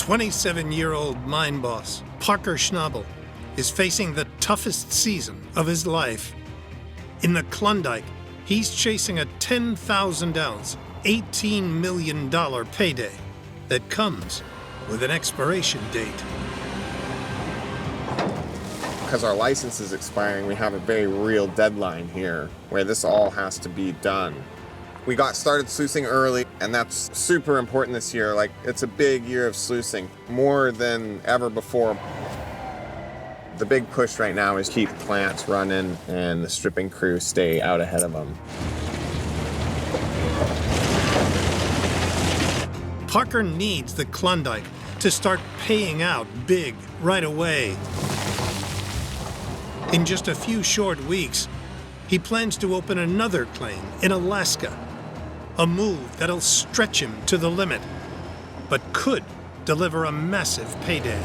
27-year-old mine boss, Parker Schnabel, is facing the toughest season of his life. In the Klondike, he's chasing a 10,000-ounce, $18 million payday that comes with an expiration date. Because our license is expiring, we have a very real deadline here where this all has to be done. We got started sluicing early, and that's super important this year. Like, it's a big year of sluicing, more than ever before. The big push right now is keep plants running and the stripping crew stay out ahead of them. Parker needs the Klondike to start paying out big right away. In just a few short weeks, he plans to open another claim in Alaska, a move that'll stretch him to the limit, but could deliver a massive payday.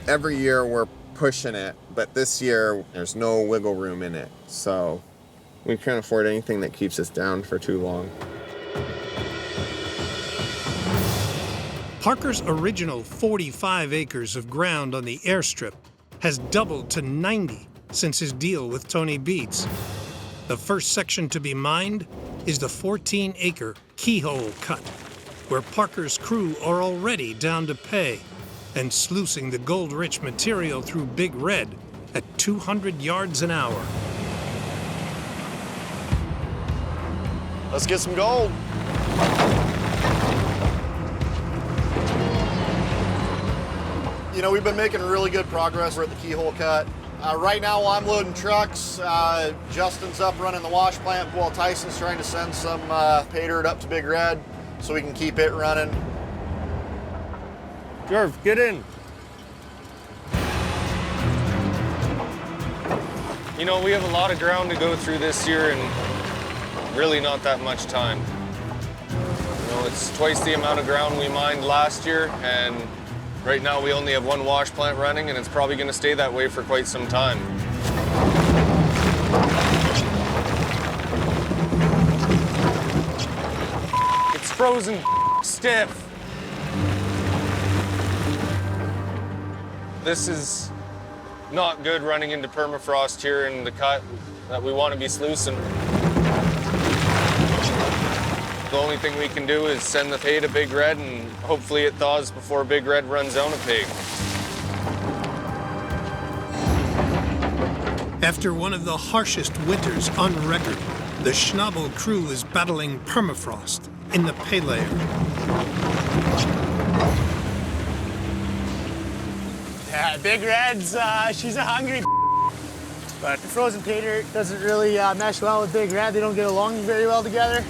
Every year we're pushing it, but this year there's no wiggle room in it, so we can't afford anything that keeps us down for too long. Parker's original 45 acres of ground on the airstrip has doubled to 90 since his deal with Tony Beets. The first section to be mined is the 14-acre Keyhole Cut, where Parker's crew are already down to pay and sluicing the gold-rich material through Big Red at 200 yards an hour. Let's get some gold. You know, we've been making really good progress. We're at the Keyhole Cut. Right now, while I'm loading trucks, Justin's up running the wash plant while Tyson's trying to send some pay dirt up to Big Red so we can keep it running. Jerv, get in. You know, we have a lot of ground to go through this year and really not that much time. You know, it's twice the amount of ground we mined last year, and right now we only have one wash plant running, and it's probably going to stay that way for quite some time. It's frozen stiff. This is not good running into permafrost here in the cut that we want to be sluicing. The only thing we can do is send the pay to Big Red, and hopefully it thaws before Big Red runs out of pay. After one of the harshest winters on record, the Schnabel crew is battling permafrost in the pay layer. Yeah, Big Red's, she's a hungry but the frozen pay dirt doesn't really mesh well with Big Red. They don't get along very well together.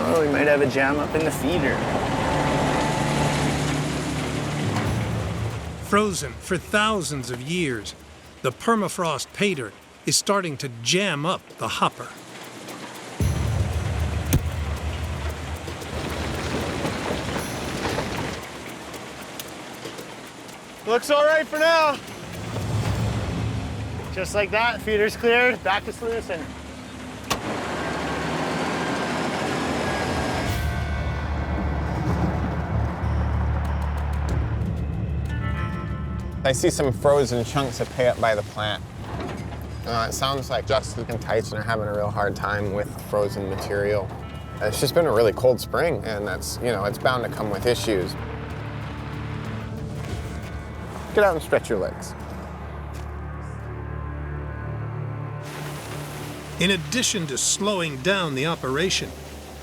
Oh, we might have a jam up in the feeder. Frozen for thousands of years, the permafrost pay dirt is starting to jam up the hopper. Looks all right for now. Just like that, feeder's cleared, back to sluicing. I see some frozen chunks of pay up by the plant. It sounds like Justin and Tyson are having a real hard time with frozen material. It's just been a really cold spring, and that's, you know, it's bound to come with issues. Get out and stretch your legs. In addition to slowing down the operation,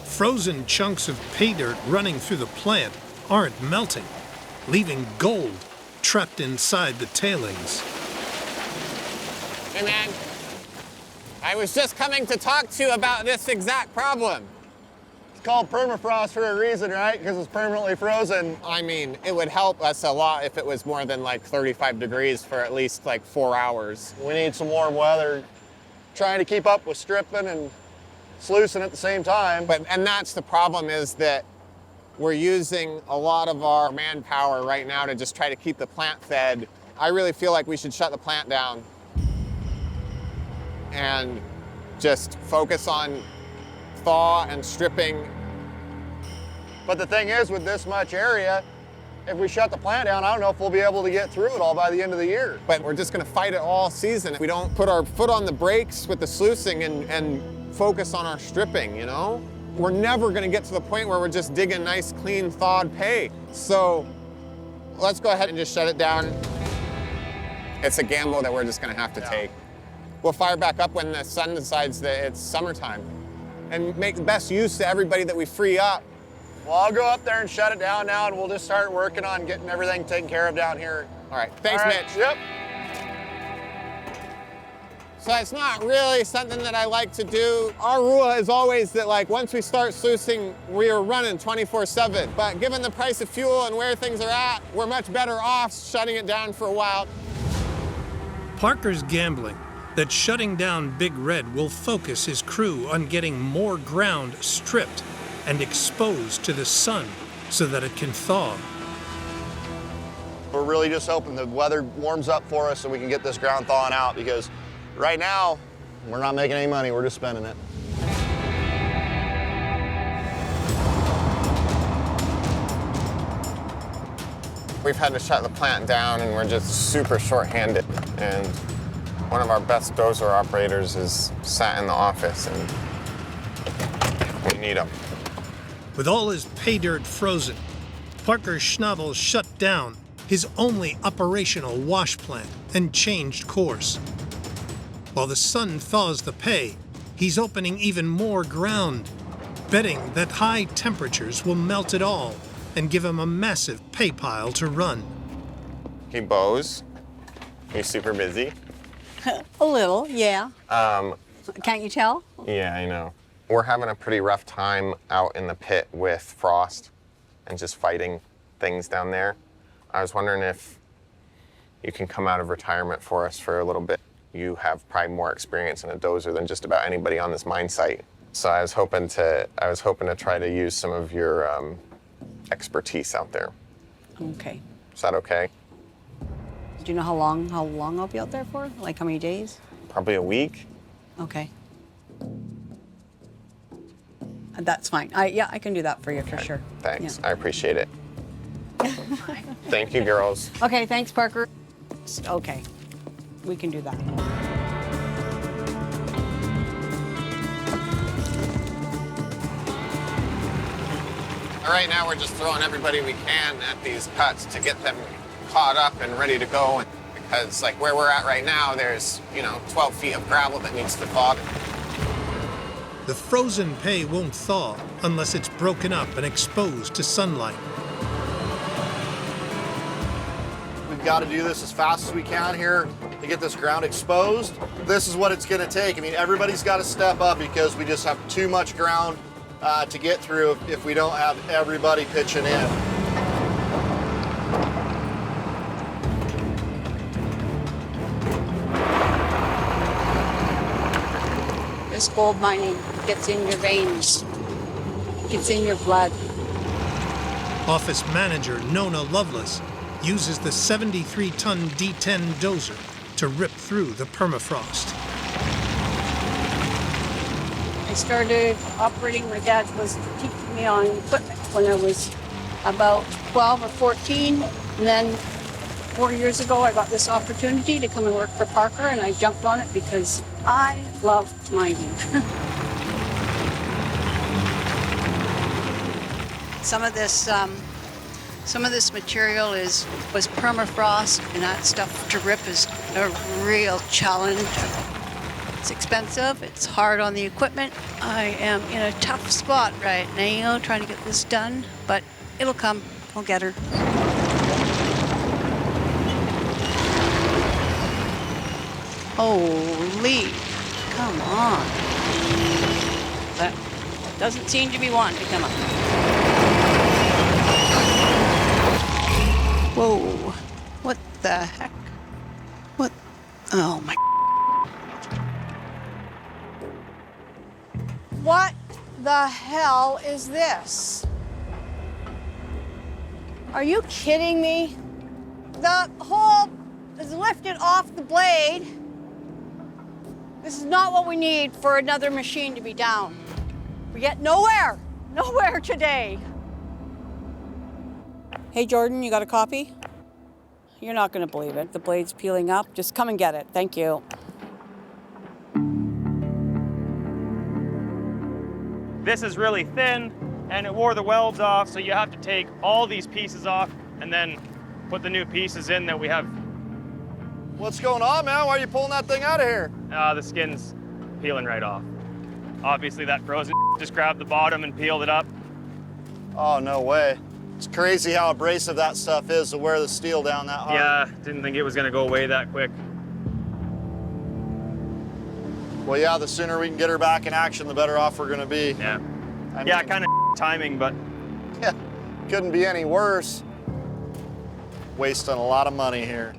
frozen chunks of pay dirt running through the plant aren't melting, leaving gold trapped inside the tailings. Hey man, I was just coming to talk to you about this exact problem. It's called permafrost for a reason, right? Because it's permanently frozen. I mean, it would help us a lot if it was more than like 35 degrees for at least like 4 hours. We need some warm weather. Trying to keep up with stripping and sluicing at the same time. And that's the problem, is that we're using a lot of our manpower right now to just try to keep the plant fed. I really feel like we should shut the plant down. and just focus on thaw and stripping. But the thing is, with this much area, if we shut the plant down, I don't know if we'll be able to get through it all by the end of the year. But we're just gonna fight it all season. If we don't put our foot on the brakes with the sluicing and focus on our stripping, you know? We're never gonna get to the point where we're just digging nice, clean, thawed pay. So let's go ahead and just shut it down. It's a gamble that we're just gonna have to take. We'll fire back up when the sun decides that it's summertime and make the best use of everybody that we free up. Well, I'll go up there and shut it down now, and we'll just start working on getting everything taken care of down here. All right, thanks, All right, Mitch. Yep. So it's not really something that I like to do. Our rule is always that, like, once we start sluicing, we are running 24/7. But given the price of fuel and where things are at, we're much better off shutting it down for a while. Parker's gambling that shutting down Big Red will focus his crew on getting more ground stripped and exposed to the sun so that it can thaw. We're really just hoping the weather warms up for us so we can get this ground thawing out, because right now, we're not making any money, we're just spending it. We've had to shut the plant down and we're just super short-handed. And one of our best dozer operators is sat in the office and we need him. With all his pay dirt frozen, Parker Schnabel shut down his only operational wash plant and changed course. While the sun thaws the pay, he's opening even more ground, betting that high temperatures will melt it all and give him a massive pay pile to run. Hey, Bose, you super busy? A little, yeah. Can't you tell? Yeah, I know. We're having a pretty rough time out in the pit with frost and just fighting things down there. I was wondering if you can come out of retirement for us for a little bit. You have probably more experience in a dozer than just about anybody on this mine site. So I was hoping to try to use some of your expertise out there. Okay. Is that okay? Do you know how long I'll be out there for? Like how many days? Probably a week. Okay. That's fine. Yeah, I can do that for you for sure. Thanks. Yeah. I appreciate it. Thank you, girls. Okay, thanks, Parker. Okay, we can do that. Right now, we're just throwing everybody we can at these cuts to get them caught up and ready to go. Because, like, where we're at right now, there's, 12 feet of gravel that needs to thaw. The frozen pay won't thaw unless it's broken up and exposed to sunlight. We've got to do this as fast as we can here to get this ground exposed. This is what it's going to take. I mean, everybody's got to step up because we just have too much ground to get through if we don't have everybody pitching in. This gold mining gets in your veins, gets in your blood. Office manager Nona Lovelace uses the 73-ton D10 dozer to rip through the permafrost. I started operating, my dad was teaching me on equipment when I was about 12 or 14. And then 4 years ago, I got this opportunity to come and work for Parker, and I jumped on it because I love mining. Some of this material was permafrost, and that stuff to rip is a real challenge. It's expensive, it's hard on the equipment. I am in a tough spot right now trying to get this done, but it'll come. I'll get her. Holy, come on. That doesn't seem to be wanting to come up. Whoa, what the heck? What? Oh my. What the hell is this? Are you kidding me? The hole is lifted off the blade. This is not what we need for another machine to be down. We get nowhere today. Hey Jordan, you got a copy? You're not gonna believe it. The blade's peeling up. Just come and get it. Thank you. This is really thin and it wore the welds off, so you have to take all these pieces off and then put the new pieces in that we have. What's going on, man? Why are you pulling that thing out of here? The skin's peeling right off. Obviously that frozen just grabbed the bottom and peeled it up. Oh, no way. It's crazy how abrasive that stuff is to wear the steel down that hard. Yeah, didn't think it was gonna go away that quick. Well, yeah, the sooner we can get her back in action, the better off we're gonna be. Yeah. I Yeah, mean, kind of timing, but yeah, couldn't be any worse. Wasting a lot of money here.